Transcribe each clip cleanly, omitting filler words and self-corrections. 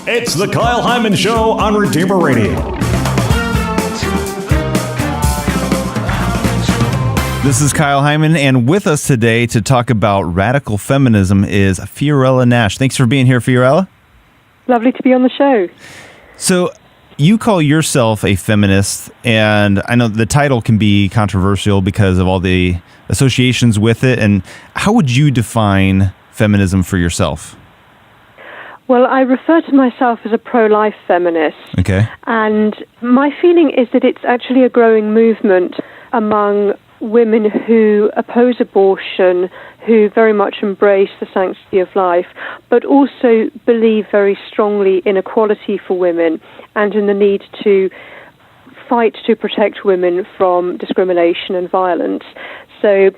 It's the Kyle Hyman Show on Redeemer Radio. This is Kyle Hyman, and with us today to talk about radical feminism is Fiorella Nash. Thanks for being here, Fiorella. Lovely to be on the show. So, you call yourself a feminist, and I know the title can be controversial because of all the associations with it. And how would you define feminism for yourself? Well, I refer to myself as a pro-life feminist. Okay. And my feeling is that it's actually a growing movement among women who oppose abortion, who very much embrace the sanctity of life, but also believe very strongly in equality for women and in the need to fight to protect women from discrimination and violence. So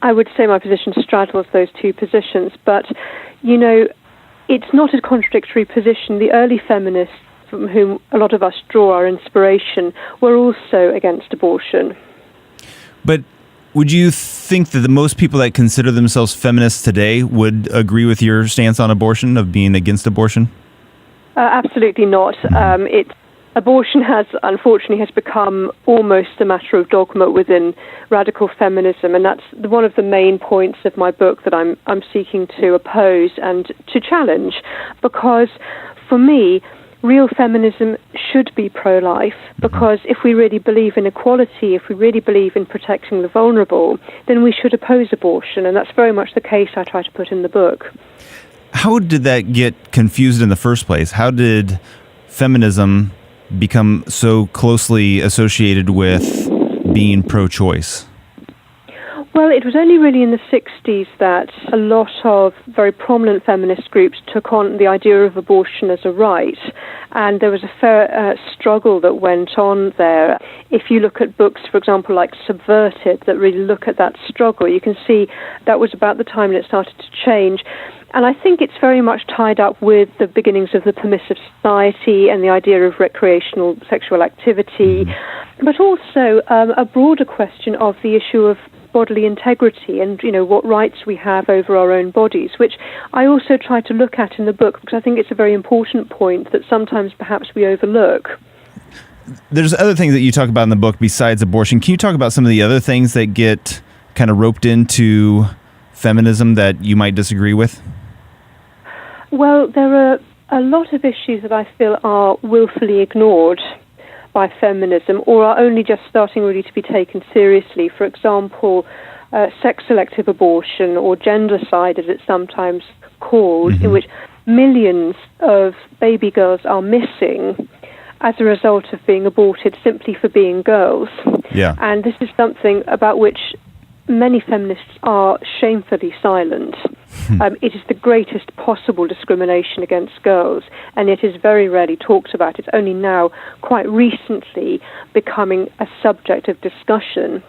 I would say my position straddles those two positions, but, you know, it's not a contradictory position. The early feminists, from whom a lot of us draw our inspiration, were also against abortion. But would you think that the most people that consider themselves feminists today would agree with your stance on abortion, of being against abortion? Absolutely not. Abortion has become almost a matter of dogma within radical feminism, and that's one of the main points of my book that I'm seeking to oppose and to challenge, because for me, real feminism should be pro-life, because if we really believe in equality, if we really believe in protecting the vulnerable, then we should oppose abortion, and that's very much the case I try to put in the book. How did that get confused in the first place? How did feminism become so closely associated with being pro-choice? Well, it was only really in the 60s that a lot of very prominent feminist groups took on the idea of abortion as a right, and there was a fair struggle that went on there. If you look at books, for example, like Subverted, that really look at that struggle, you can see that was about the time that it started to change. And I think it's very much tied up with the beginnings of the permissive society and the idea of recreational sexual activity, but also a broader question of the issue of bodily integrity and, you know, what rights we have over our own bodies, which I also try to look at in the book because I think it's a very important point that sometimes perhaps we overlook. There's other things that you talk about in the book besides abortion. Can you talk about some of the other things that get kind of roped into feminism that you might disagree with? Well, there are a lot of issues that I feel are willfully ignored by feminism or are only just starting really to be taken seriously. For example, sex-selective abortion, or gendercide as it's sometimes called, in which millions of baby girls are missing as a result of being aborted simply for being girls. Yeah. And this is something about which many feminists are shamefully silent. It is the greatest possible discrimination against girls, and it is very rarely talked about. It's only now, quite recently, becoming a subject of discussion.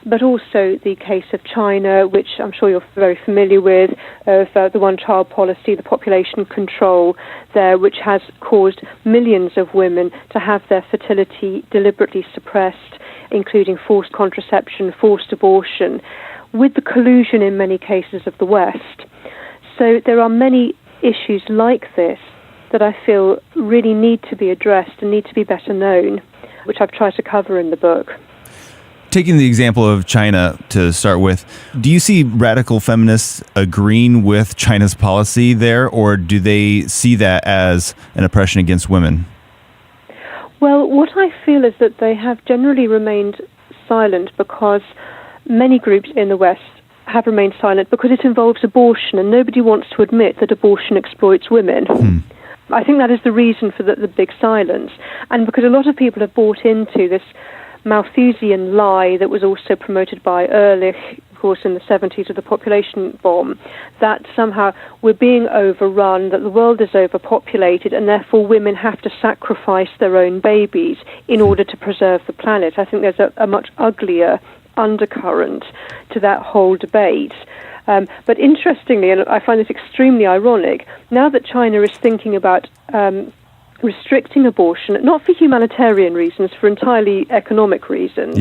But also the case of China, which I'm sure you're very familiar with, of the one-child policy, the population control there, which has caused millions of women to have their fertility deliberately suppressed, including forced contraception, forced abortion, with the collusion in many cases of the West. So there are many issues like this that I feel really need to be addressed and need to be better known, which I've tried to cover in the book. Taking the example of China to start with, do you see radical feminists agreeing with China's policy there, or do they see that as an oppression against women? Well, what I feel is that they have generally remained silent because many groups in the West have remained silent because it involves abortion, and nobody wants to admit that abortion exploits women. I think that is the reason for the big silence, and because a lot of people have bought into this Malthusian lie that was also promoted by Ehrlich, of course, in the 70s with the population bomb, that somehow we're being overrun, that the world is overpopulated, and therefore women have to sacrifice their own babies in order to preserve the planet. I think there's a much uglier undercurrent to that whole debate. But interestingly, and I find this extremely ironic, now that China is thinking about restricting abortion, not for humanitarian reasons, for entirely economic reasons,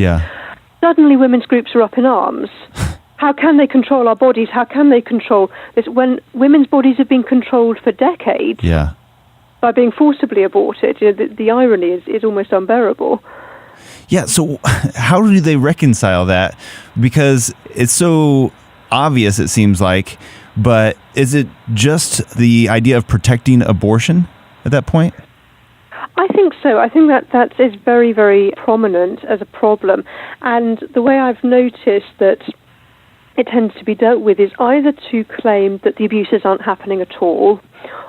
suddenly women's groups are up in arms. How can they control our bodies? How can they control this when women's bodies have been controlled for decades? Yeah. by being forcibly aborted. The irony is almost unbearable. Yeah, so how do they reconcile that? Because it's so obvious, it seems like, but is it just the idea of protecting abortion at that point? I think so. I think that is very, very prominent as a problem. And the way I've noticed that it tends to be dealt with is either to claim that the abuses aren't happening at all,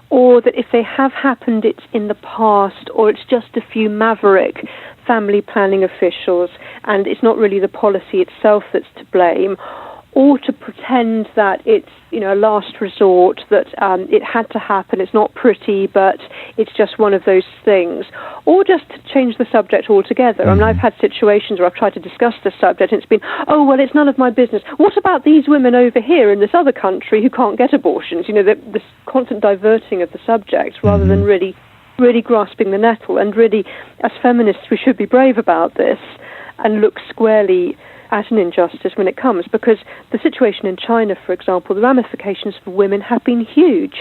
or that if they have happened, it's in the past, or it's just a few maverick family planning officials, and it's not really the policy itself that's to blame, or to pretend that it's a last resort, that it had to happen, it's not pretty, but it's just one of those things, or just to change the subject altogether. I mean, I've had situations where I've tried to discuss the subject, and it's been, oh, well, it's none of my business. What about these women over here in this other country who can't get abortions? This constant diverting of the subject rather than really grasping the nettle. And really, as feminists, we should be brave about this and look squarely at an injustice when it comes, because the situation in China, for example, the ramifications for women have been huge,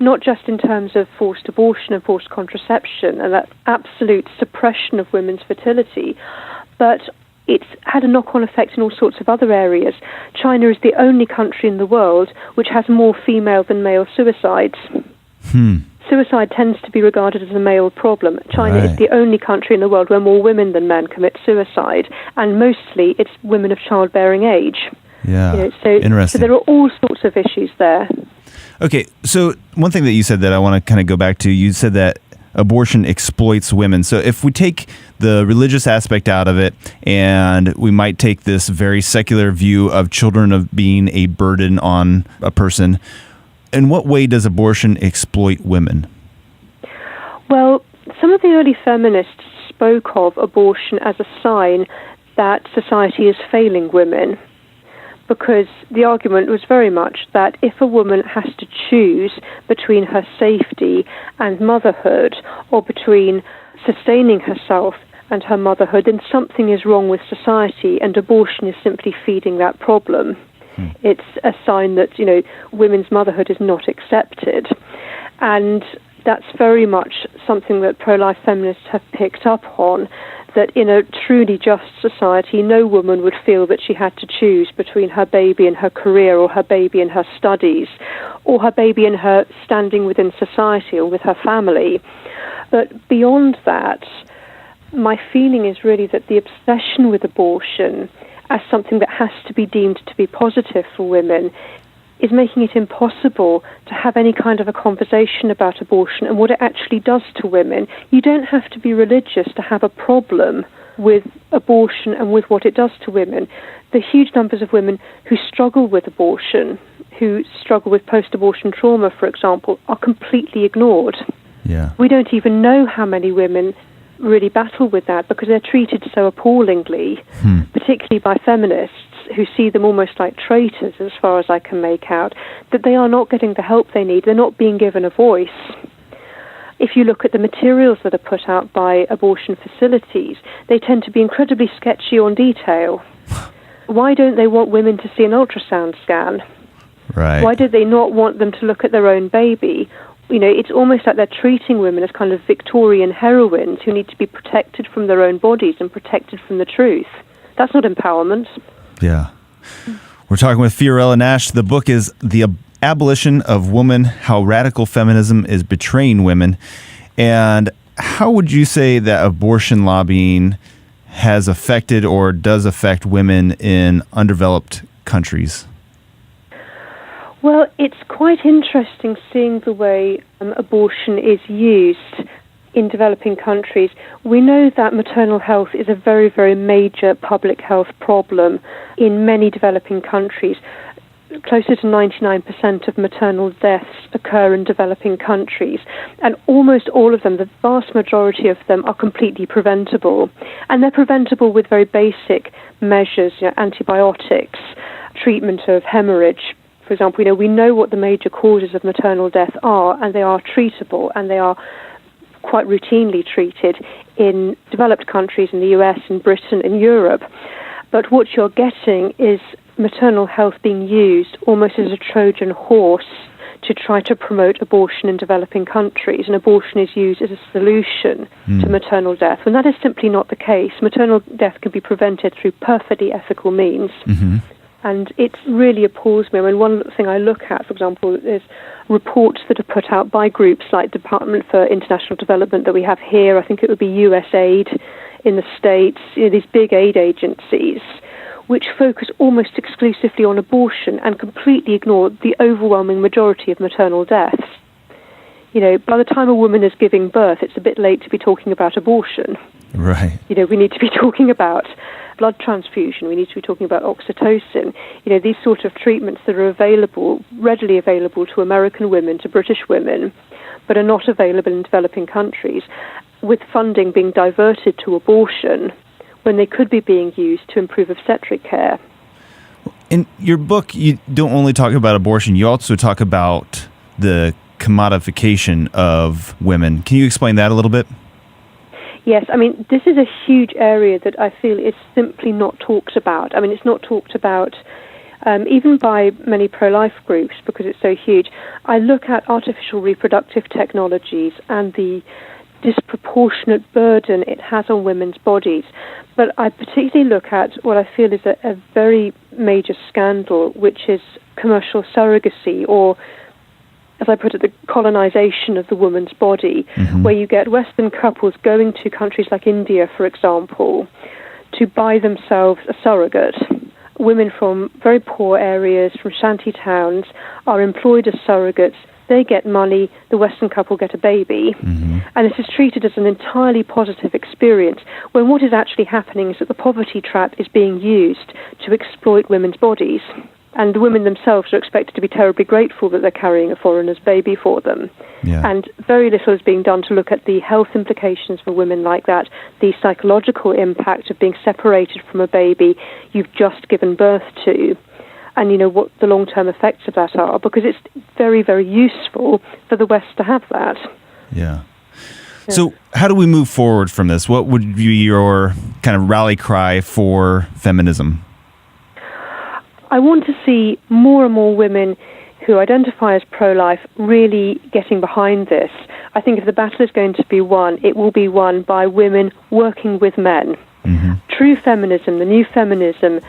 not just in terms of forced abortion and forced contraception and that absolute suppression of women's fertility, but it's had a knock-on effect in all sorts of other areas. China is the only country in the world which has more female than male suicides. Suicide tends to be regarded as a male problem. China is the only country in the world where more women than men commit suicide, and mostly it's women of childbearing age. Yeah, Interesting. So there are all sorts of issues there. Okay, so one thing that you said that I want to kind of go back to, you said that abortion exploits women. So if we take the religious aspect out of it, and we might take this very secular view of children of being a burden on a person, in what way does abortion exploit women? Well, some of the early feminists spoke of abortion as a sign that society is failing women, because the argument was very much that if a woman has to choose between her safety and motherhood, or between sustaining herself and her motherhood, then something is wrong with society, and abortion is simply feeding that problem. It's a sign that, women's motherhood is not accepted. And that's very much something that pro-life feminists have picked up on, that in a truly just society, no woman would feel that she had to choose between her baby and her career, or her baby and her studies, or her baby and her standing within society or with her family. But beyond that, my feeling is really that the obsession with abortion as something that has to be deemed to be positive for women is making it impossible to have any kind of a conversation about abortion and what it actually does to women. You don't have to be religious to have a problem with abortion and with what it does to women. The huge numbers of women who struggle with abortion, who struggle with post-abortion trauma, for example, are completely ignored. Yeah. We don't even know how many women really battle with that, because they're treated so appallingly, particularly by feminists who see them almost like traitors, as far as I can make out, that they are not getting the help they need. They're not being given a voice. If you look at the materials that are put out by abortion facilities, they tend to be incredibly sketchy on detail. Why don't they want women to see an ultrasound scan? Right. Why do they not want them to look at their own baby? It's almost like they're treating women as kind of Victorian heroines who need to be protected from their own bodies and protected from the truth. That's not empowerment. Yeah. We're talking with Fiorella Nash. The book is The Abolition of Woman, How Radical Feminism is Betraying Women. And how would you say that abortion lobbying has affected or does affect women in undeveloped countries? Well, it's quite interesting seeing the way abortion is used in developing countries. We know that maternal health is a very, very major public health problem in many developing countries. Closer to 99% of maternal deaths occur in developing countries, and almost all of them, the vast majority of them, are completely preventable. And they're preventable with very basic measures, antibiotics, treatment of hemorrhage. For example, we know what the major causes of maternal death are, and they are treatable, and they are quite routinely treated in developed countries, in the US, in Britain, in Europe. But what you're getting is maternal health being used almost as a Trojan horse to try to promote abortion in developing countries, and abortion is used as a solution to maternal death. And that is simply not the case. Maternal death can be prevented through perfectly ethical means. And it really appalls me. I mean, one thing I look at, for example, is reports that are put out by groups like Department for International Development that we have here. I think it would be USAID in the States, these big aid agencies, which focus almost exclusively on abortion and completely ignore the overwhelming majority of maternal deaths. By the time a woman is giving birth, it's a bit late to be talking about abortion. Right. We need to be talking about blood transfusion. We need to be talking about oxytocin. These sort of treatments that are readily available to American women, to British women, but are not available in developing countries, with funding being diverted to abortion when they could be being used to improve obstetric care. In your book, you don't only talk about abortion, you also talk about the commodification of women. Can you explain that a little bit? Yes, I mean, this is a huge area that I feel is simply not talked about. I mean, it's not talked about even by many pro-life groups because it's so huge. I look at artificial reproductive technologies and the disproportionate burden it has on women's bodies. But I particularly look at what I feel is a very major scandal, which is commercial surrogacy, or, as I put it, the colonization of the woman's body, where you get Western couples going to countries like India, for example, to buy themselves a surrogate. Women from very poor areas, from shanty towns, are employed as surrogates. They get money, the Western couple get a baby. And this is treated as an entirely positive experience, when what is actually happening is that the poverty trap is being used to exploit women's bodies. And the women themselves are expected to be terribly grateful that they're carrying a foreigner's baby for them. Yeah. And very little is being done to look at the health implications for women like that, the psychological impact of being separated from a baby you've just given birth to, and what the long-term effects of that are, because it's very, very useful for the West to have that. Yeah. So how do we move forward from this? What would be your kind of rally cry for feminism? I want to see more and more women who identify as pro-life really getting behind this. I think if the battle is going to be won, it will be won by women working with men. True feminism, the new feminism,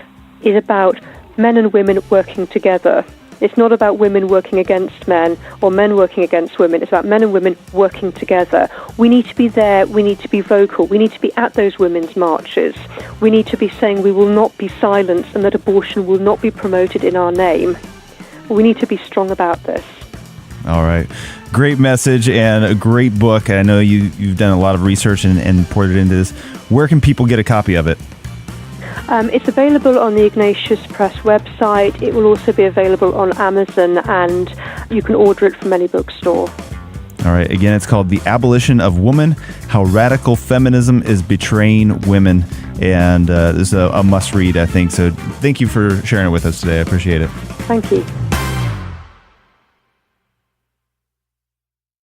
is about men and women working together. It's not about women working against men or men working against women. It's about men and women working together. We need to be there. We need to be vocal. We need to be at those women's marches. We need to be saying we will not be silenced and that abortion will not be promoted in our name. We need to be strong about this. All right. Great message and a great book. I know you've done a lot of research and poured it into this. Where can people get a copy of it? It's available on the Ignatius Press website. It will also be available on Amazon, and you can order it from any bookstore. All right. Again, it's called The Abolition of Woman, How Radical Feminism is Betraying Women. And this is a must-read, I think. So thank you for sharing it with us today. I appreciate it. Thank you.